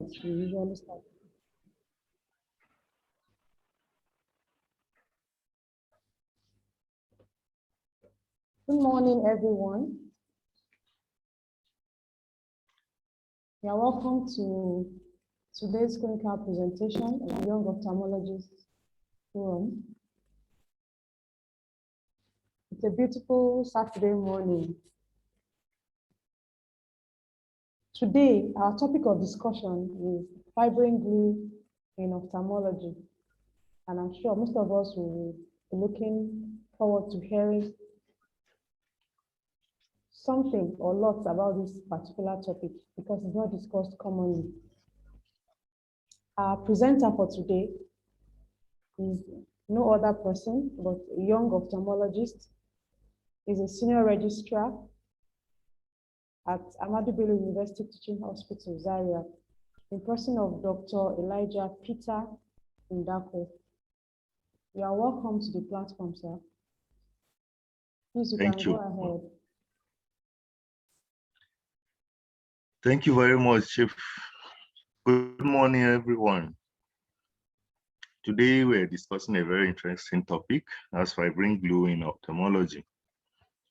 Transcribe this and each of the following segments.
we usually start. Good morning, everyone. You are welcome to today's clinical presentation of the Young Ophthalmologist Forum. It's a beautiful Saturday morning. Today, our topic of discussion is fibrin glue in ophthalmology. And I'm sure most of us will be looking forward to hearing something or lots about this particular topic because it's not discussed commonly. Our presenter for today is no other person but a young ophthalmologist. He's a senior registrar at Ahmadu Bello University Teaching Hospital, Zaria, in person of Dr. Elijah Peter Ndako. You are welcome to the platform, sir. Please, you can go ahead. Thank you very much, Chief. Good morning, everyone. Today, we're discussing a very interesting topic as fibrin glue in ophthalmology.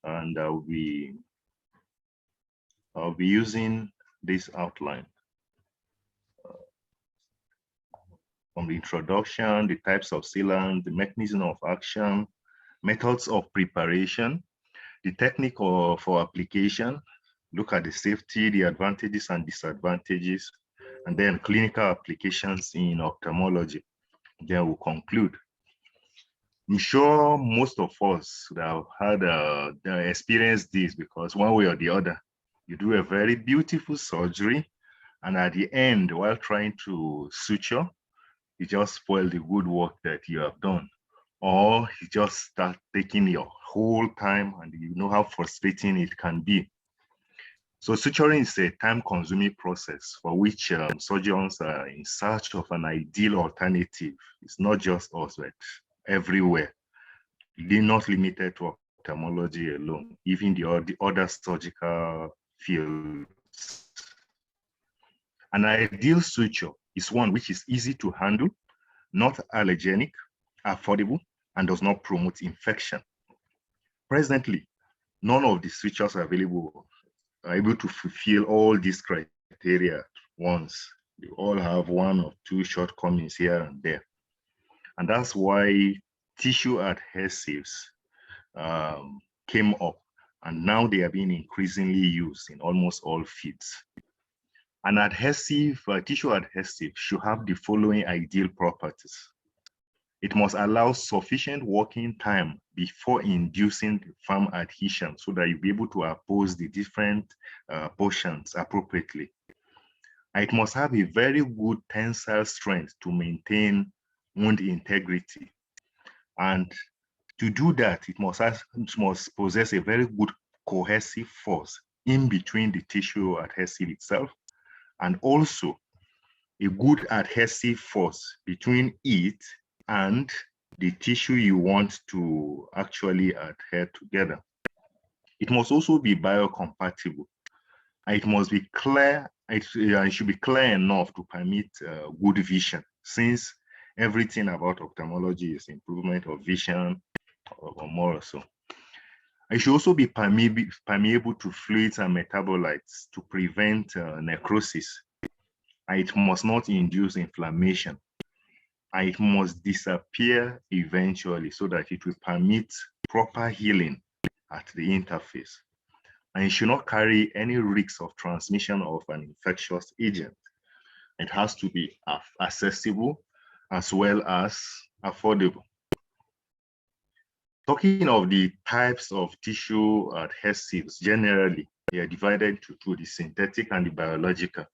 And I'll be using this outline. From the introduction, the types of sealant, the mechanism of action, methods of preparation, the technique for application, look at the safety, the advantages and disadvantages, and then clinical applications in ophthalmology. Then we'll conclude. I'm sure most of us would have had experienced this because one way or the other, you do a very beautiful surgery, and at the end, while trying to suture, you just spoil the good work that you have done. Or you just start taking your whole time, and you know how frustrating it can be. So suturing is a time-consuming process for which surgeons are in search of an ideal alternative. It's not just us, but everywhere. They're not limited to ophthalmology alone, even the other surgical fields. An ideal suture is one which is easy to handle, not allergenic, affordable, and does not promote infection. Presently, none of the sutures available are able to fulfill all these criteria at once. They all have one or two shortcomings here and there. And that's why tissue adhesives came up, and now they are being increasingly used in almost all fields. An adhesive, tissue adhesive should have the following ideal properties. It must allow sufficient working time before inducing firm adhesion so that you'll be able to oppose the different portions appropriately. And it must have a very good tensile strength to maintain wound integrity. And to do that, it must possess a very good cohesive force in between the tissue adhesive itself, and also a good adhesive force between it and the tissue you want to actually adhere together. It must also be biocompatible. It must be clear, it should be clear enough to permit good vision, since everything about ophthalmology is improvement of vision or more or so. It should also be permeable to fluids and metabolites to prevent necrosis. It must not induce inflammation. It must disappear eventually so that it will permit proper healing at the interface. And it should not carry any risks of transmission of an infectious agent. It has to be accessible as well as affordable. Talking of the types of tissue adhesives, generally, they are divided into two, the synthetic and the biological.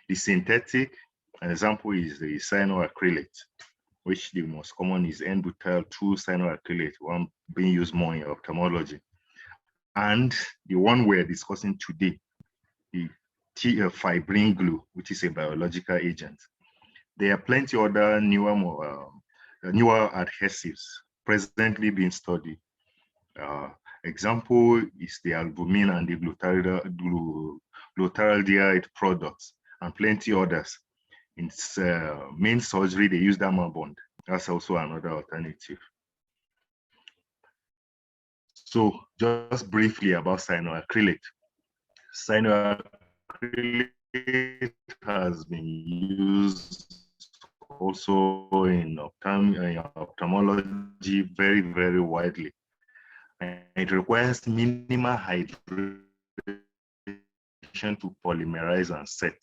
The synthetic, an example is the cyanoacrylate, which the most common is N-butyl 2-cyanoacrylate, one being used more in ophthalmology. And the one we're discussing today, the fibrin glue, which is a biological agent. There are plenty other newer adhesives presently being studied. Example is the albumin and the glutaraldehyde products, and plenty others. In main surgery, they use dermal bond. That's also another alternative. So just briefly about cyanoacrylate. Cyanoacrylate has been used also in ophthalmology very, very widely. And it requires minimal hydration to polymerize and set.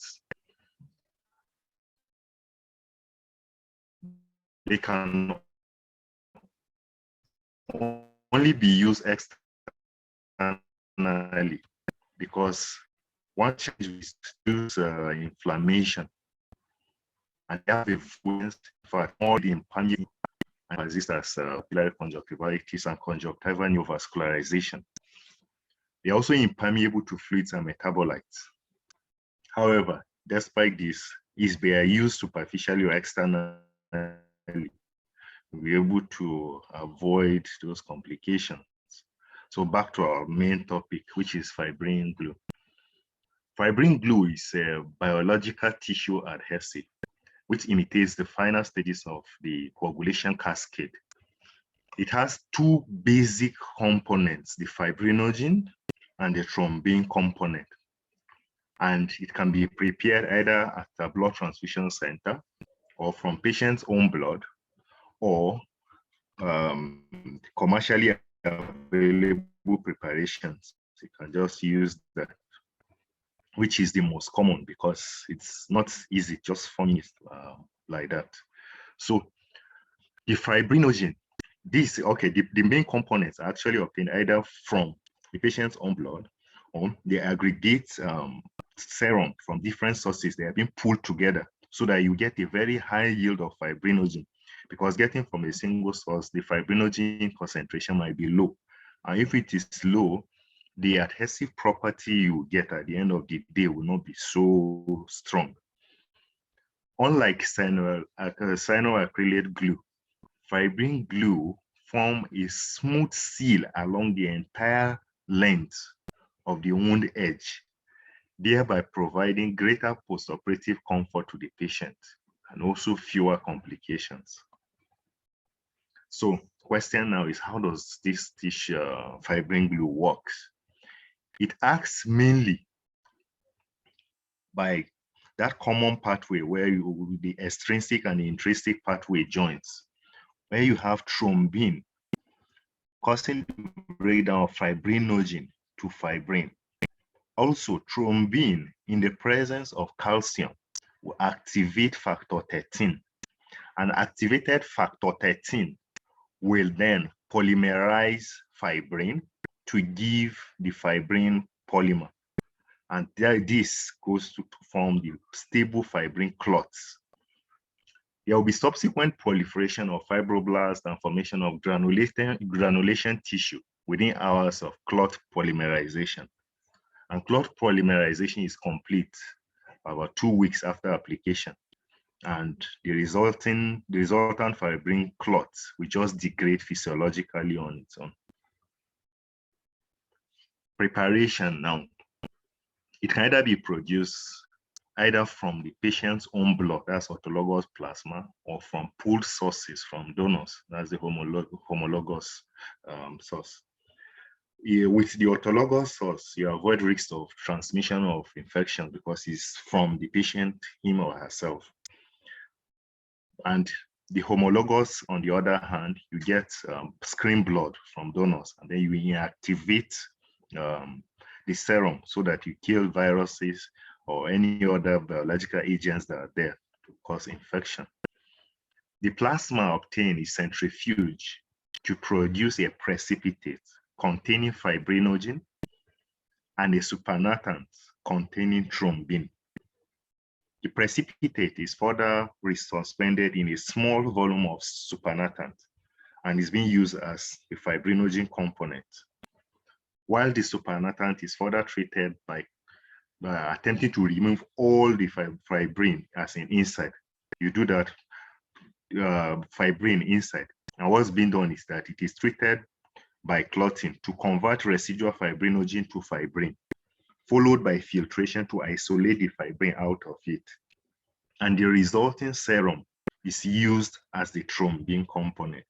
They can only be used externally because one change is inflammation, and they have a influence for more the impermeable and exist as pupillary conjunctivitis and conjunctival neovascularization. They are also impermeable to fluids and metabolites. However, despite this, if they are used superficially or externally, we'll be able to avoid those complications. So back to our main topic, which is fibrin glue. Fibrin glue is a biological tissue adhesive, which imitates the final stages of the coagulation cascade. It has two basic components, the fibrinogen and the thrombin component. And it can be prepared either at a blood transfusion center or from patient's own blood, or commercially available preparations. You can just use that, which is the most common because it's not easy, just forming it like that. So the fibrinogen, the main components are actually obtained either from the patient's own blood or the aggregate serum from different sources. They have been pulled together so that you get a very high yield of fibrinogen, because getting from a single source, the fibrinogen concentration might be low. And if it is low, the adhesive property you get at the end of the day will not be so strong. Unlike cyanoacrylate glue, fibrin glue form a smooth seal along the entire length of the wound edge, thereby providing greater postoperative comfort to the patient and also fewer complications. So question now is, how does this fibrin glue works? It acts mainly by that common pathway where the extrinsic and the intrinsic pathway joins, where you have thrombin causing the breakdown of fibrinogen to fibrin. Also, thrombin in the presence of calcium will activate factor 13, and activated factor 13 will then polymerize fibrin to give the fibrin polymer. And this goes to form the stable fibrin clots. There will be subsequent proliferation of fibroblasts and formation of granulation tissue within hours of clot polymerization. And clot polymerization is complete about 2 weeks after application. And the resultant fibrin clots will just degrade physiologically on its own. Preparation now. It can either be produced either from the patient's own blood, that's autologous plasma, or from pooled sources from donors, that's the homologous source. With the autologous source, you avoid risks of transmission of infection because it's from the patient, him or herself. And the homologous, on the other hand, you get screen blood from donors, and then you inactivate the serum so that you kill viruses or any other biological agents that are there to cause infection. The plasma obtained is centrifuged to produce a precipitate containing fibrinogen and a supernatant containing thrombin. The precipitate is further resuspended in a small volume of supernatant and is being used as a fibrinogen component, while the supernatant is further treated by attempting to remove all the fibrin as in inside. You do that fibrin inside, and what's being done is that it is treated by clotting to convert residual fibrinogen to fibrin, followed by filtration to isolate the fibrin out of it. and the resulting serum is used as the thrombin component.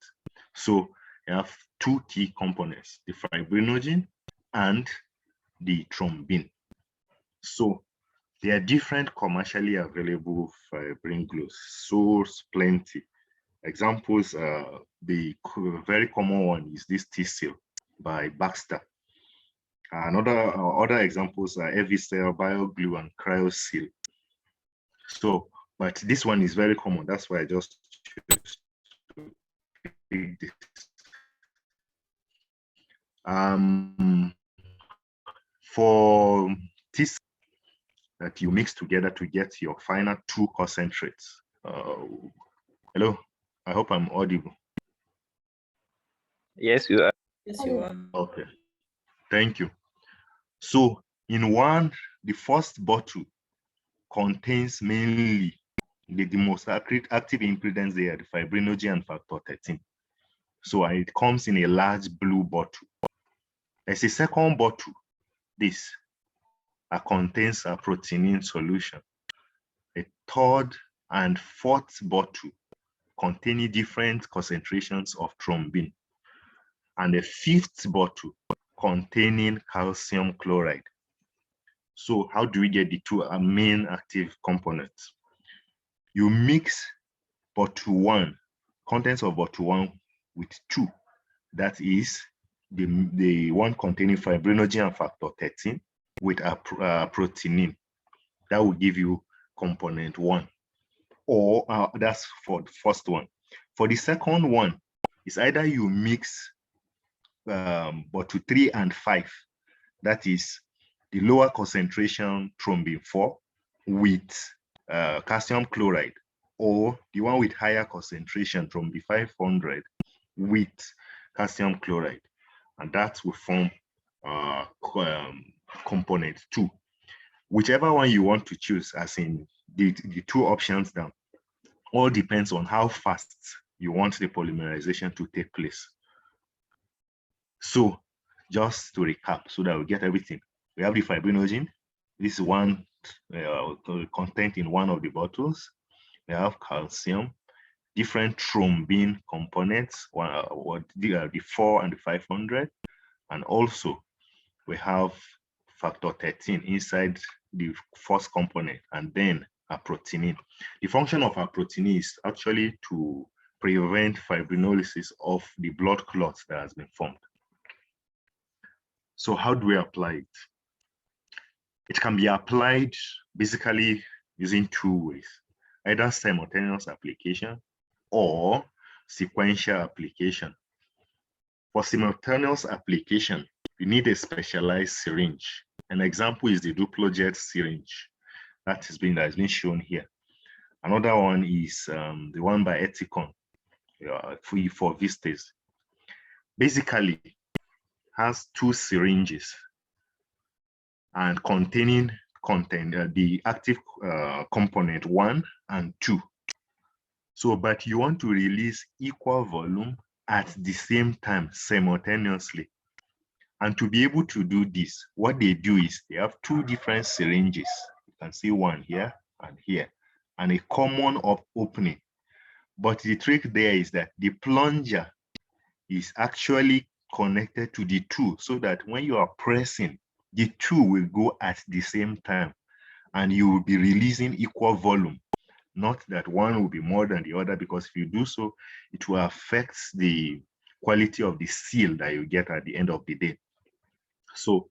So you have two key components, the fibrinogen and the thrombin. So there are different commercially available fibrin glues, source plenty. Examples, the very common one is this T-Seal by Baxter. Other examples are Evicel, BioGlue, and CryoSeal. So, but this one is very common. That's why I just chose to pick this. For this that you mix together to get your final two concentrates. Hello, I hope I'm audible. Yes, you are. Yes, you are. Okay, thank you. So in one, the first bottle contains mainly the most active ingredients there, the fibrinogen and factor 13. So it comes in a large blue bottle. There's a second bottle, this contains a protein solution. A third and fourth bottle containing different concentrations of thrombin. And a fifth bottle containing calcium chloride. So how do we get the two main active components? You mix bottle one, contents of bottle one with two. That is the one containing fibrinogen and factor 13 with a protein. That will give you component one. Or that's for the first one. For the second one, it's either you mix bottle 3 and 5. That is the lower concentration thrombin 4 with calcium chloride, or the one with higher concentration thrombin 500 with calcium chloride, and that will form component 2. Whichever one you want to choose, as in the two options down, all depends on how fast you want the polymerization to take place. So just to recap, so that we get everything. We have the fibrinogen. This is one content in one of the bottles. We have calcium, different thrombin components, the 4 and the 500. And also we have factor 13 inside the first component, and then a protein. The function of a protein is actually to prevent fibrinolysis of the blood clot that has been formed. So how do we apply it? It can be applied basically using two ways, either simultaneous application or sequential application. For simultaneous application, you need a specialized syringe. An example is the Duplojet syringe that has been shown here. Another one is the one by Ethicon for Vistas. Basically, has two syringes and containing the active component 1 and 2. So, but you want to release equal volume at the same time simultaneously. And to be able to do this, what they do is they have two different syringes. You can see one here and a common opening. But the trick there is that the plunger is actually connected to the two, so that when you are pressing, the two will go at the same time and you will be releasing equal volume. Not that one will be more than the other, because if you do so, it will affect the quality of the seal that you get at the end of the day. So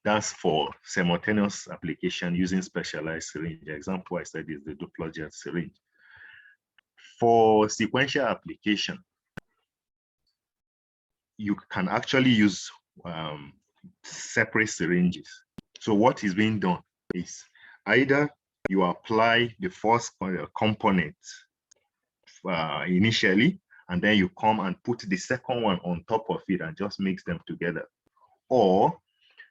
that's for simultaneous application using specialized syringe. The example I said is the Duplojet syringe. For sequential application, you can actually use separate syringes. So what is being done is either you apply the first component initially, and then you come and put the second one on top of it and just mix them together. Or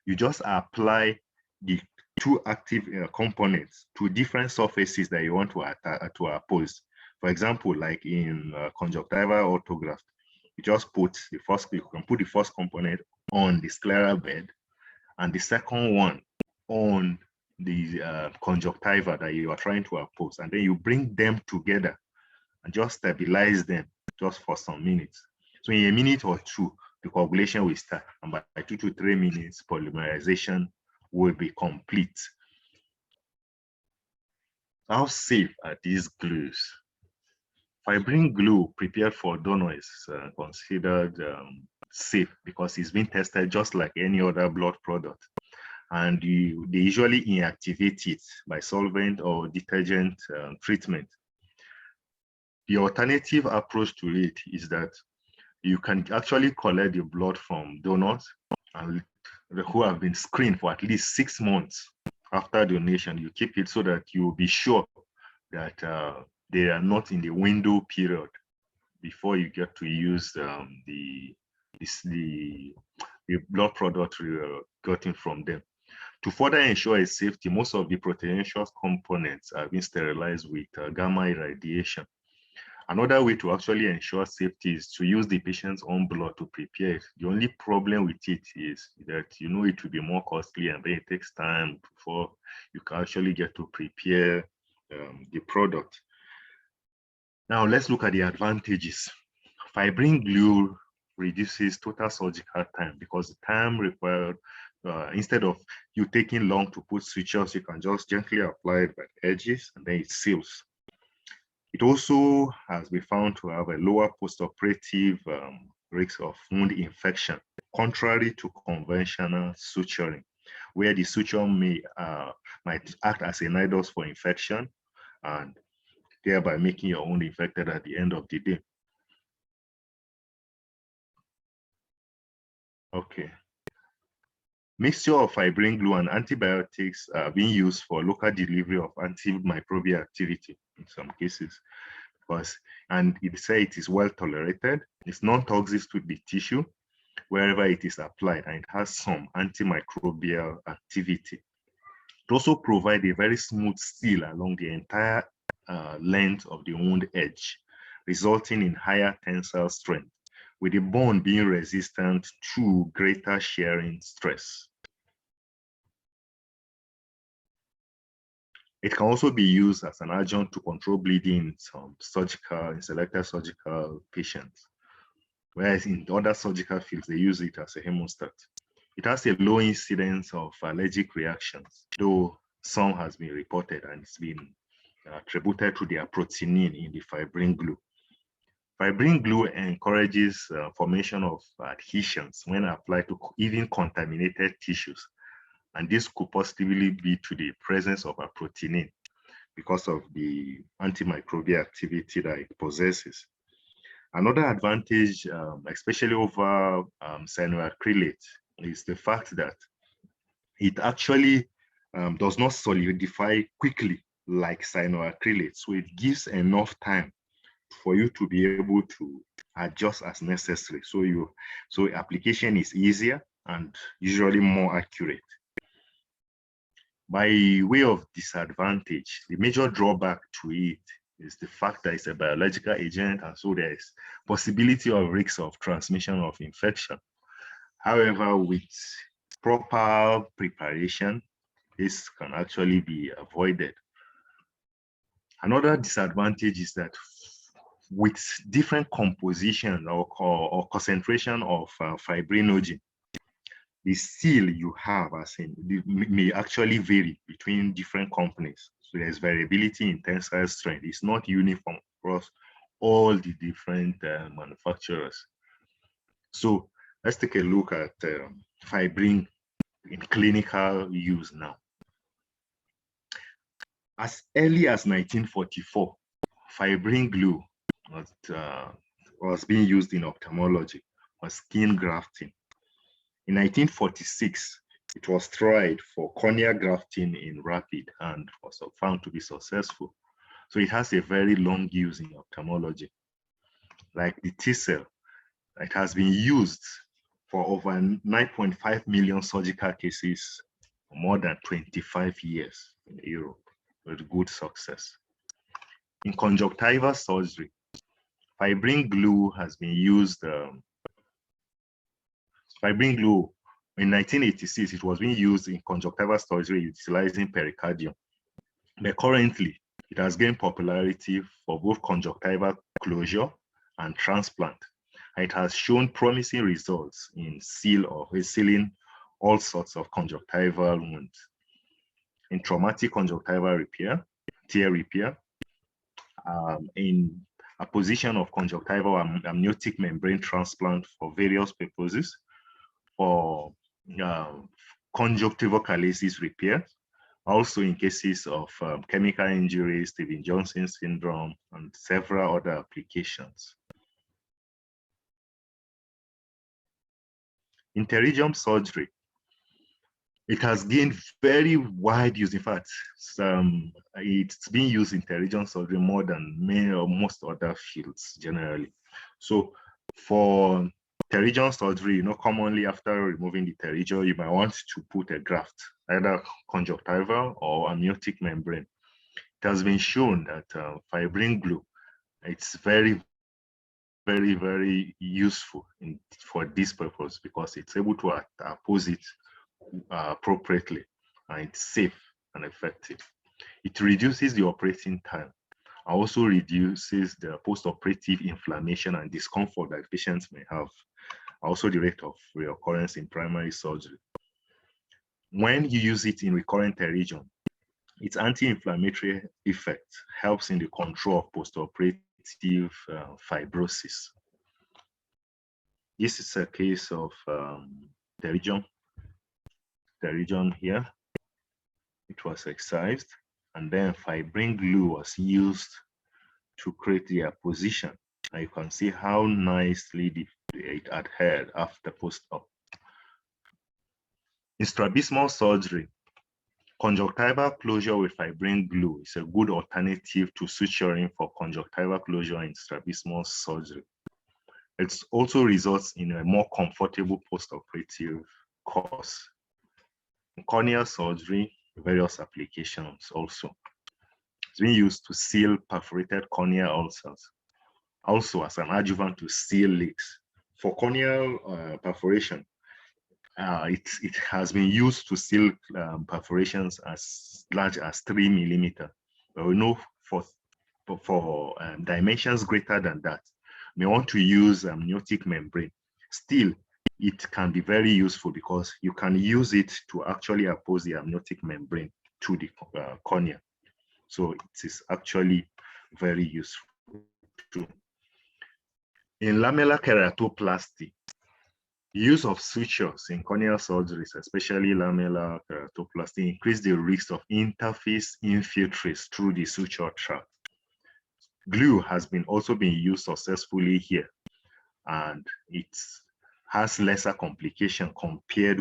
you just apply the two active components to different surfaces that you want to oppose. For example, like in conjunctival autograft, you just put the first, you can put the first component on the scleral bed and the second one on conjunctiva that you are trying to oppose, and then you bring them together and just stabilize them just for some minutes. So in a minute or two, the coagulation will start, and by 2 to 3 minutes, polymerization will be complete. How safe are these glues? Fibrin glue prepared for donor is considered safe because it's been tested just like any other blood product. And they usually inactivate it by solvent or detergent treatment. The alternative approach to it is that you can actually collect the blood from donors and who have been screened for at least 6 months after donation. You keep it so that you will be sure that they are not in the window period before you get to use the blood product gotten from them. To further ensure its safety, most of the proteinaceous components are being sterilized with gamma irradiation. Another way to actually ensure safety is to use the patient's own blood to prepare it. The only problem with it is that it will be more costly, and then it takes time before you can actually get to prepare the product. Now let's look at the advantages. Fibrin glue reduces total surgical time because the time required, instead of you taking long to put sutures, you can just gently apply it by edges and then it seals. It also has been found to have a lower postoperative risk of wound infection, contrary to conventional suturing, where the suture might act as a nidus for infection and thereby making your wound infected at the end of the day. Okay. Mixture of fibrin glue and antibiotics are being used for local delivery of antimicrobial activity in some cases, and it says it is well tolerated. It's non-toxic to the tissue wherever it is applied, and it has some antimicrobial activity. It also provides a very smooth seal along the entire length of the wound edge, resulting in higher tensile strength, with the bone being resistant to greater shearing stress. It can also be used as an adjunct to control bleeding in some selected surgical patients, whereas in other surgical fields, they use it as a hemostat. It has a low incidence of allergic reactions, though some has been reported, and it's been attributed to their proteinin in the fibrin glue. Fibrin glue encourages formation of adhesions when applied to even contaminated tissues, and this could possibly be to the presence of a proteinin because of the antimicrobial activity that it possesses. Another advantage, especially over cyanoacrylate, is the fact that it actually does not solidify quickly like cyanoacrylate, so it gives enough time for you to be able to adjust as necessary. So application is easier and usually more accurate. By way of disadvantage, the major drawback to it is the fact that it's a biological agent, and so there is possibility of risks of transmission of infection. However, with proper preparation, this can actually be avoided. Another disadvantage is that with different composition or concentration of fibrinogen, the seal you have may actually vary between different companies. So there's variability in tensile strength. It's not uniform across all the different manufacturers. So let's take a look at fibrin in clinical use now. As early as 1944, fibrin glue was being used in ophthalmology for skin grafting. In 1946, it was tried for cornea grafting in rapid and was found to be successful. So it has a very long use in ophthalmology. Like the T-cell, it has been used for over 9.5 million surgical cases for more than 25 years in Europe with good success. In conjunctival surgery, fibrin glue has been used. Fibrin glue In 1986, it was being used in conjunctival surgery utilizing pericardium. But currently, it has gained popularity for both conjunctival closure and transplant. It has shown promising results in sealing all sorts of conjunctival wounds. In traumatic conjunctival repair, tear repair, in a position of conjunctival amniotic membrane transplant for various purposes, for conjunctival callosis repair, also in cases of chemical injuries, Stevens-Johnson syndrome, and several other applications. In pterygium surgery, it has gained very wide use. In fact, it's being used in pterygium surgery more than many or most other fields generally. So for pterygium surgery, commonly after removing the pterygium, you might want to put a graft, either conjunctival or amniotic membrane. It has been shown that fibrin glue, it's very, very, very useful for this purpose because it's able to oppose it appropriately, and it's safe and effective. It reduces the operating time, also reduces the post-operative inflammation and discomfort that patients may have, also the rate of reoccurrence in primary surgery. When you use it in recurrent pterygium, its anti-inflammatory effect helps in the control of post-operative fibrosis. This is a case of pterygium here. It was excised, and then fibrin glue was used to create the apposition. And you can see how nicely it adhered after post-op. In strabismal surgery, conjunctival closure with fibrin glue is a good alternative to suturing for conjunctival closure in strabismal surgery. It also results in a more comfortable post-operative course. In corneal surgery, various applications also. It's being used to seal perforated corneal ulcers, also as an adjuvant to seal leaks. For corneal perforation, it has been used to seal perforations as large as 3 millimeters. But we know for dimensions greater than that, we want to use amniotic membrane. Still, it can be very useful because you can use it to actually oppose the amniotic membrane to the cornea. So it is actually very useful too. In lamellar keratoplasty, use of sutures in corneal surgeries, especially lamellar keratoplasty, increase the risk of interface infiltrates through the suture tract. Glue has also been used successfully here, and it has lesser complication compared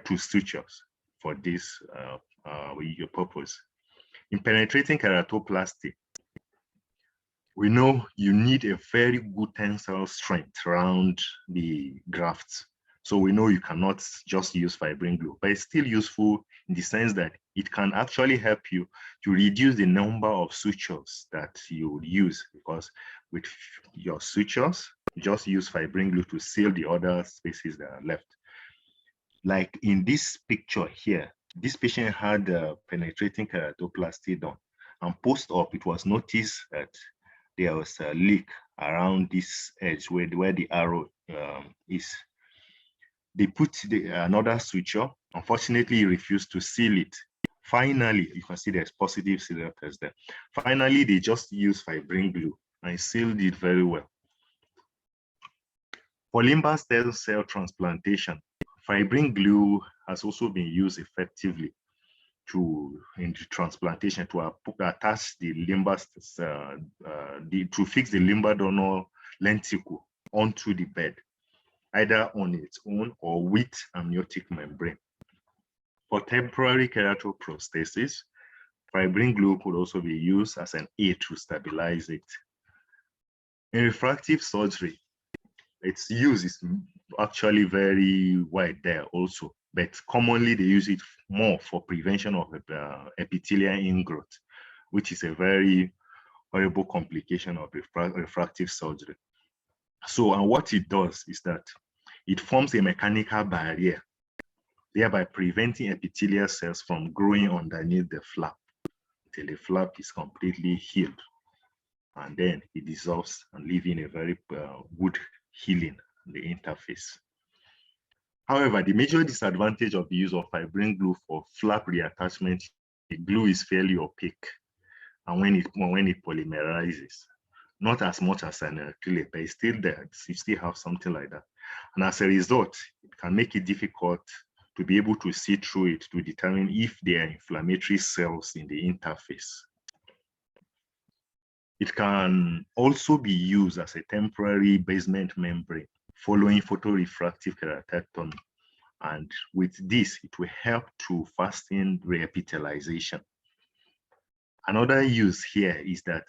to sutures for this purpose. In penetrating keratoplasty, we know you need a very good tensile strength around the grafts. So we know you cannot just use fibrin glue, but it's still useful in the sense that it can actually help you to reduce the number of sutures that you would use, because with your sutures, just use fibrin glue to seal the other spaces that are left. Like in this picture here, this patient had penetrating keratoplasty done, and post-op, it was noticed that there was a leak around this edge where the arrow is. They put another suture. Unfortunately, he refused to seal it. Finally, you can see there's positive sealer test there. Finally, they just used fibrin glue and sealed it very well. For limbal stem cell transplantation, fibrin glue has also been used effectively in the transplantation to attach the limbal to fix the limbal donor lenticle onto the bed, either on its own or with amniotic membrane. For temporary keratoprosthesis, fibrin glue could also be used as an aid to stabilize it. In refractive surgery, its use is actually very wide there also, but commonly they use it more for prevention of epithelial ingrowth, which is a very horrible complication of refractive surgery. So, and what it does is that it forms a mechanical barrier, thereby preventing epithelial cells from growing underneath the flap until the flap is completely healed. And then it dissolves and leaving a very good healing on the interface. However, the major disadvantage of the use of fibrin glue for flap reattachment, the glue is fairly opaque, and when it polymerizes, not as much as an acrylic, but it's still there. You still have something like that. And as a result, it can make it difficult to be able to see through it to determine if there are inflammatory cells in the interface. It can also be used as a temporary basement membrane following photorefractive keratectomy. And with this, it will help to fasten reepithelialization. Another use here is that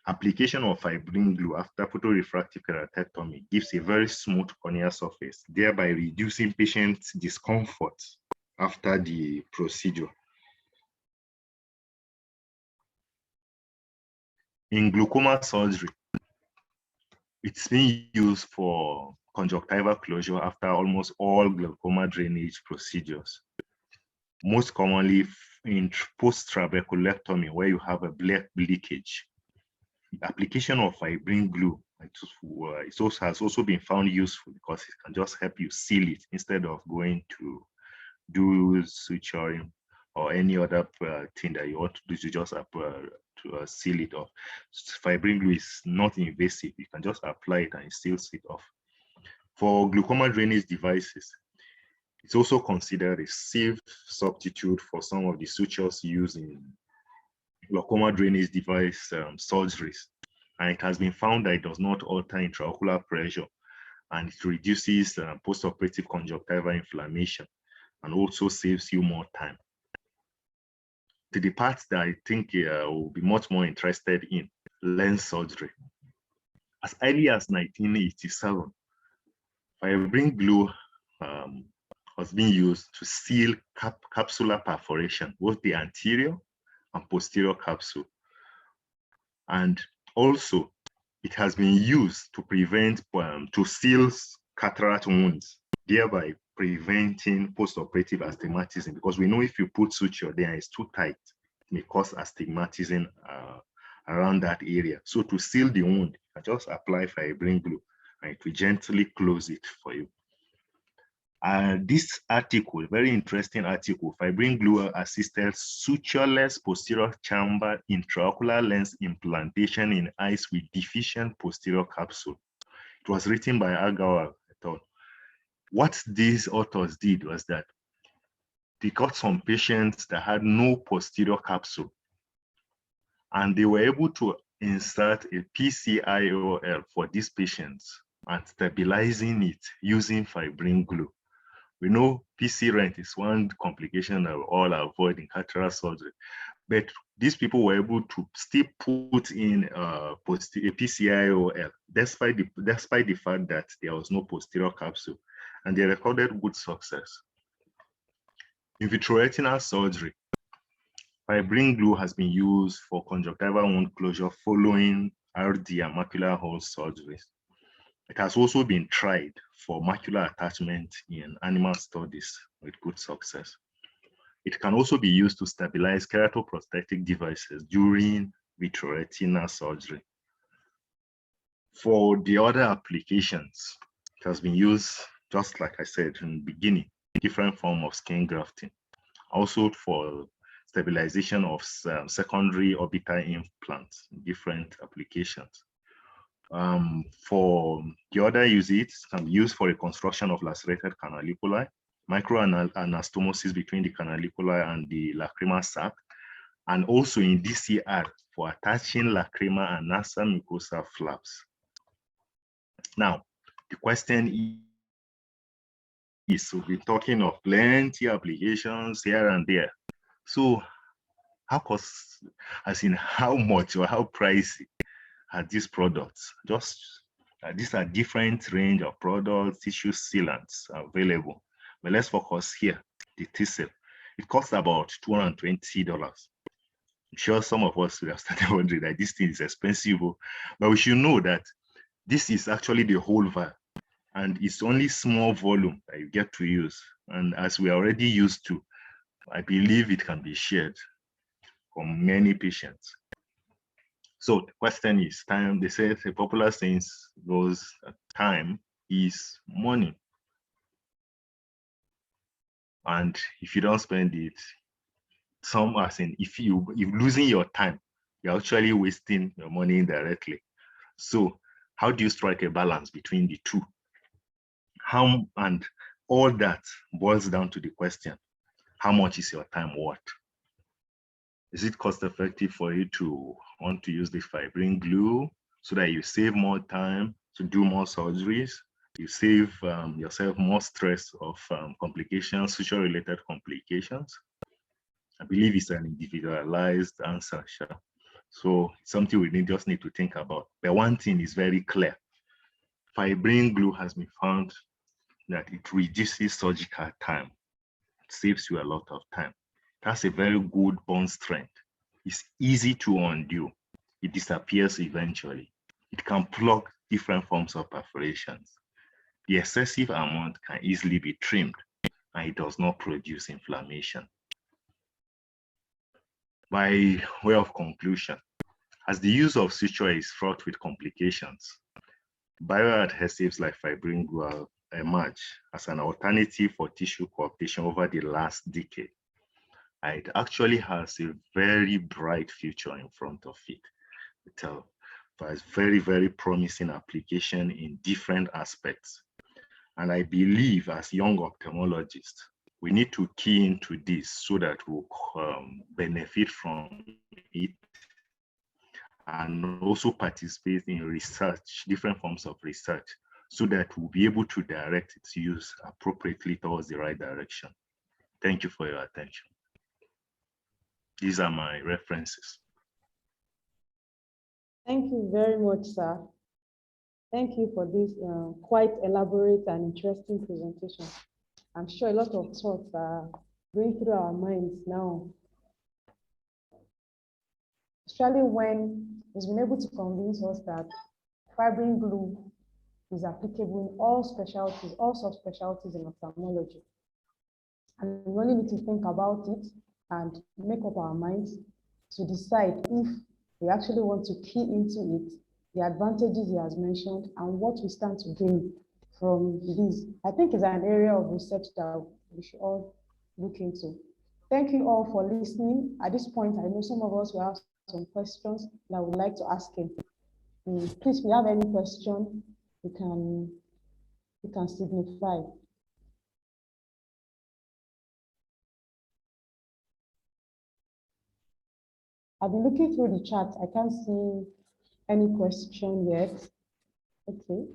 application of fibrin glue after photorefractive keratectomy gives a very smooth corneal surface, thereby reducing patients' discomfort after the procedure. In glaucoma surgery, it's being used for conjunctival closure after almost all glaucoma drainage procedures. Most commonly in post-trabeculectomy, where you have a black leakage. The application of fibrin glue has also been found useful because it can just help you seal it instead of going to do suturing or any other thing that you want to do to just seal it off. Fibrin glue is not invasive. You can just apply it and it seals it off. For glaucoma drainage devices, it's also considered a safe substitute for some of the sutures used in glaucoma drainage device surgeries. And it has been found that it does not alter intraocular pressure, and it reduces postoperative conjunctival inflammation and also saves you more time. To the part that I think will be much more interested in, lens surgery. As early as 1987, fibrin glue was being used to seal capsular perforation, both the anterior and posterior capsule. And also, it has been used to prevent, to seal cataract wounds, thereby preventing postoperative astigmatism, because we know if you put suture there, it's too tight, it may cause astigmatism around that area. So to seal the wound, you just apply fibrin glue and it will gently close it for you. This article, very interesting article, fibrin glue assisted sutureless posterior chamber intraocular lens implantation in eyes with deficient posterior capsule. It was written by Agawa et al. What these authors did was that they got some patients that had no posterior capsule, and they were able to insert a PCIOL for these patients and stabilizing it using fibrin glue. We know PC rent is one complication that we all avoid in cataract surgery, but these people were able to still put in a PCIOL despite the fact that there was no posterior capsule, and they recorded good success. In vitreoretinal surgery, fibrin glue has been used for conjunctival wound closure following RD and macular hole surgeries. It has also been tried for macular attachment in animal studies with good success. It can also be used to stabilize keratoprosthetic devices during vitreoretinal surgery. For the other applications, it has been used, just like I said in the beginning, different form of skin grafting. Also for stabilization of secondary orbital implants, different applications. For the other uses, can be used for reconstruction of lacerated canaliculi, microanastomosis between the canaliculi and the lacrimal sac, and also in DCR for attaching lacrimal and nasal mucosa flaps. Now, the question is, we'll be talking of plenty applications here and there. So, how much or how pricey are these products? These are different range of products, tissue sealants available. But let's focus here, the TCL. It costs about $220. I'm sure some of us will have started wondering that this thing is expensive, but we should know that this is actually the whole vial. and it's only small volume that you get to use. And as we are already used to, I believe it can be shared for many patients. So the question is time. They say a popular saying goes, time is money. And if you don't spend it, if you're losing your time, you're actually wasting your money indirectly. So how do you strike a balance between the two? And all that boils down to the question, how much is your time worth? Is it cost effective for you to want to use the fibrin glue so that you save more time to do more surgeries? You save yourself more stress of complications, suture-related complications? I believe it's an individualized answer, sure. So it's something we just need to think about. But one thing is very clear. Fibrin glue has been found that it reduces surgical time. It saves you a lot of time. That's a very good bond strength. It's easy to undo. It disappears eventually. It can plug different forms of perforations. The excessive amount can easily be trimmed, and it does not produce inflammation. By way of conclusion, as the use of suture is fraught with complications, bioadhesives like fibrin glue emerge as an alternative for tissue coaptation over the last decade. It actually has a very bright future in front of it. It has very, very promising application in different aspects. And I believe as young ophthalmologists, we need to key into this so that we'll benefit from it and also participate in research, different forms of research, so that we'll be able to direct its use appropriately towards the right direction. Thank you for your attention. These are my references. Thank you very much, sir. Thank you for this quite elaborate and interesting presentation. I'm sure a lot of thoughts are going through our minds now, especially when he's been able to convince us that fibrin glue is applicable in all specialties, all subspecialties in ophthalmology. And we only need to think about it and make up our minds to decide if we actually want to key into it, the advantages he has mentioned, and what we stand to gain from this. I think it's an area of research that we should all look into. Thank you all for listening. At this point, I know some of us will have some questions that I would like to ask him. Please, if you have any question, you can signify. I've been looking through the chat. I can't see any question yet. Okay.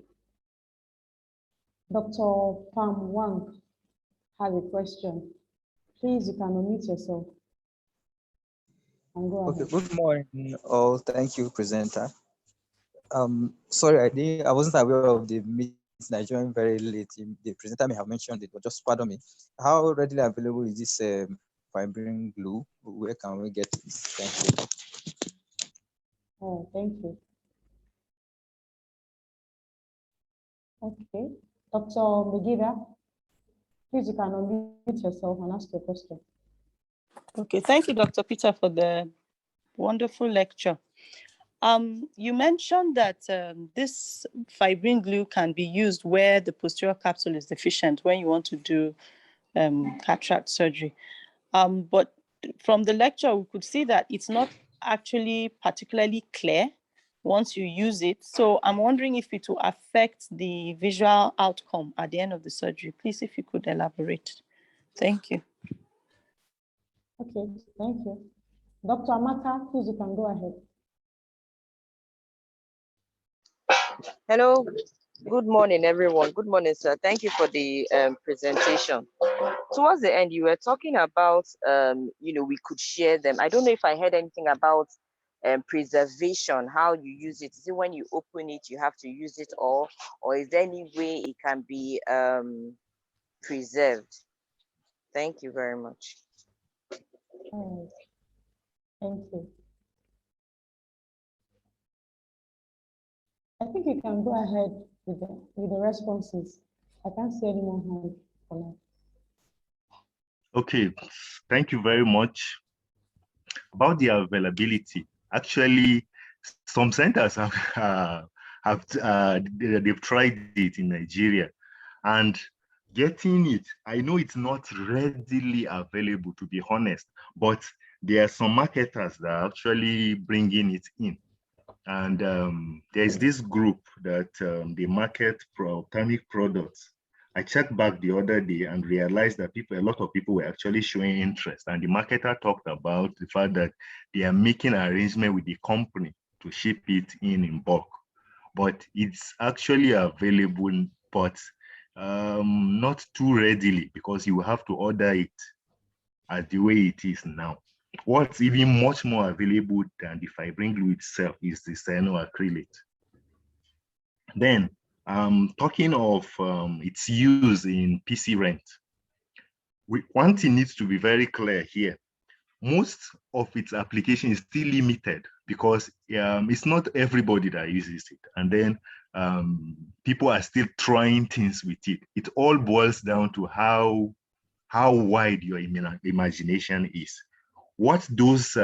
Dr. Pam Wang has a question. Please, you can unmute yourself and go ahead. Okay, good morning all. Thank you, presenter. Sorry, I wasn't aware of the meeting. I joined very late. The presenter may have mentioned it, but just pardon me. How readily available is this fibrin glue? Where can we get it? Thank you. Oh, thank you. Okay. Dr. Megiba, please, you can unmute yourself and ask your question. Okay, thank you, Dr. Peter, for the wonderful lecture. You mentioned that this fibrin glue can be used where the posterior capsule is deficient, when you want to do cataract surgery. But from the lecture, we could see that it's not actually particularly clear once you use it. So I'm wondering if it will affect the visual outcome at the end of the surgery. Please, if you could elaborate. Thank you. Okay, thank you. Dr. Amaka, please, you can go ahead. Hello, good morning, everyone. Good morning, sir. Thank you for the presentation. Towards the end, you were talking about, we could share them. I don't know if I heard anything about preservation, how you use it. Is it when you open it, you have to use it all, or is there any way it can be preserved? Thank you very much. All right. Thank you. I think you can go ahead, with the responses. I can't see any more hand for now. Okay, thank you very much. About the availability, actually, some centers they've tried it in Nigeria, and getting it, I know it's not readily available, to be honest, but there are some marketers that are actually bringing it in. And there's this group that they market ophthalmic products. I checked back the other day and realized that a lot of people were actually showing interest. And the marketer talked about the fact that they are making an arrangement with the company to ship it in bulk. But it's actually available, but not too readily, because you have to order it as the way it is now. What's even much more available than the fibrin glue itself is the cyanoacrylate. Then, talking of its use in PC rent, one thing needs to be very clear here. Most of its application is still limited because it's not everybody that uses it. And then people are still trying things with it. It all boils down to how wide your imagination is. What those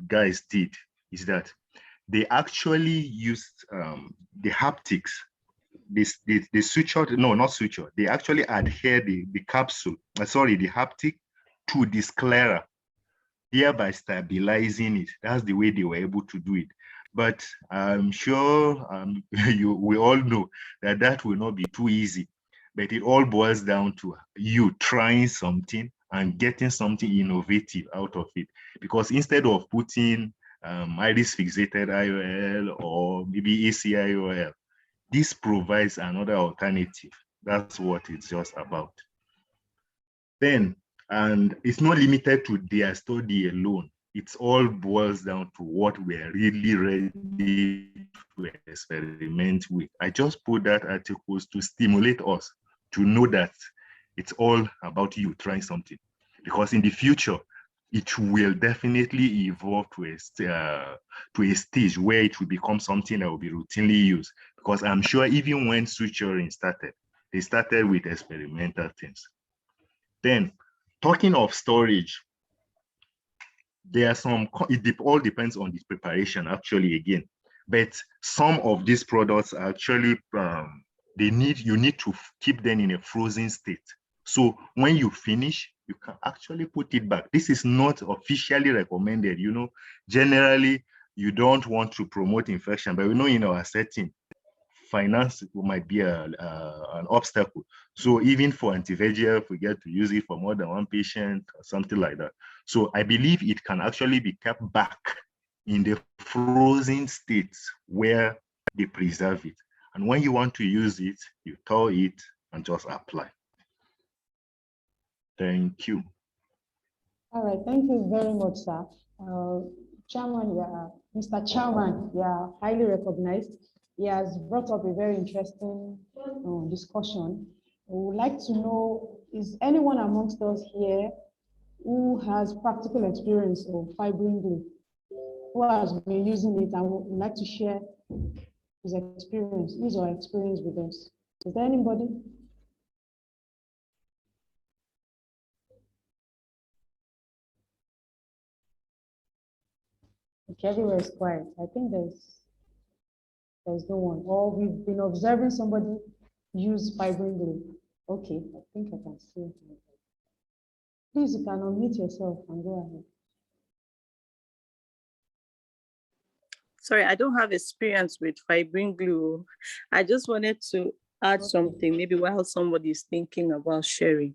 guys did is that they actually used the haptics. They sutured, no, not suture. They actually adhere the capsule, the haptic to the sclera, thereby stabilizing it. That's the way they were able to do it. But I'm sure we all know that that will not be too easy. But it all boils down to you trying something and getting something innovative out of it. Because instead of putting iris fixated IOL or maybe ACIOL, this provides another alternative. That's what it's just about. Then, and it's not limited to their study alone. It all boils down to what we're really ready to experiment with. I just put that articles to stimulate us to know that it's all about you trying something. Because in the future, it will definitely evolve to a stage where it will become something that will be routinely used. Because I'm sure even when suturing started, they started with experimental things. Then, talking of storage, there are some, it all depends on the preparation actually again. But some of these products are actually, you need to keep them in a frozen state. So when you finish, you can actually put it back. This is not officially recommended. You know, generally, you don't want to promote infection, but we know in our setting, finance might be an obstacle. So even for anti-VEGF, we get to use it for more than one patient or something like that. So I believe it can actually be kept back in the frozen states where they preserve it. And when you want to use it, you thaw it and just apply. Thank you. All right, thank you very much, sir. Chairman, Mr. Chairman, you are highly recognized. He has brought up a very interesting discussion. We would like to know, is anyone amongst us here who has practical experience of fibrin glue, who has been using it and would like to share his or her experience with us? Is there anybody? Okay, everywhere is quiet. I think there's no one. Or we've been observing somebody use fibrin glue. Okay, I think I can see it. Please, you can unmute yourself and go ahead. Sorry, I don't have experience with fibrin glue. I just wanted to add something, maybe while somebody is thinking about sharing.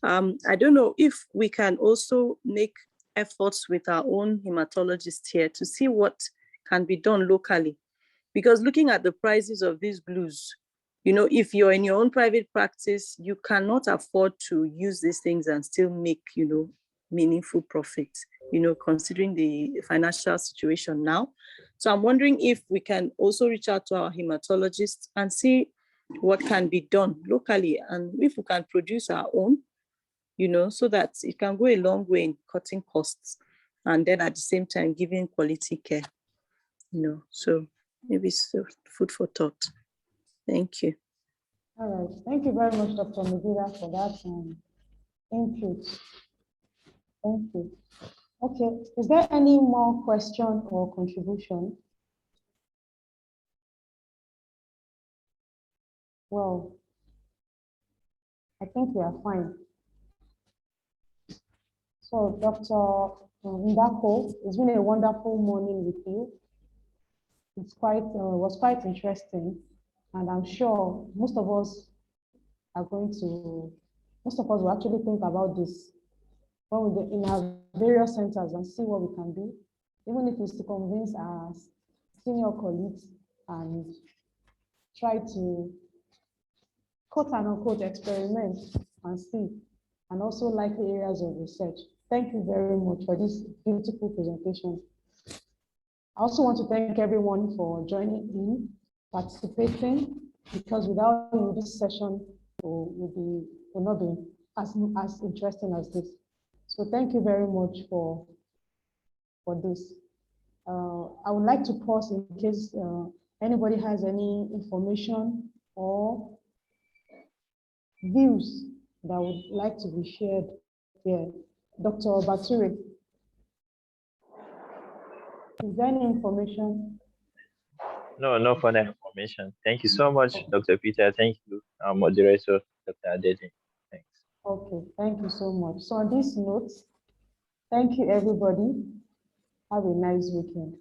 I don't know if we can also make efforts with our own hematologist here to see what can be done locally. Because looking at the prices of these glues, you know, if you're in your own private practice, you cannot afford to use these things and still make, you know, meaningful profits, you know, considering the financial situation now. So I'm wondering if we can also reach out to our hematologists and see what can be done locally, and if we can produce our own, you know, so that it can go a long way in cutting costs and then at the same time giving quality care, you know. So maybe it's food for thought. Thank you. All right. Thank you very much, Dr. Medina, for that input. Thank you. Okay. Is there any more question or contribution? Well, I think we are fine. So, Dr. Ndako, it's been a wonderful morning with you. It's was quite interesting, and I'm sure most of us will actually think about this when we get in our various centers and see what we can do, even if it's to convince our senior colleagues and try to quote and unquote experiment and see, and also likely areas of research. Thank you very much for this beautiful presentation. I also want to thank everyone for joining in, participating, because without you, this session will not be as interesting as this. So thank you very much for this. I would like to pause in case anybody has any information or views that would like to be shared here. Dr. Bature, is there any information? No, no further information. Thank you so much, Dr. Peter. Thank you, our moderator, Dr. Adeti. Thanks. Okay, thank you so much. So on this note, thank you everybody. Have a nice weekend.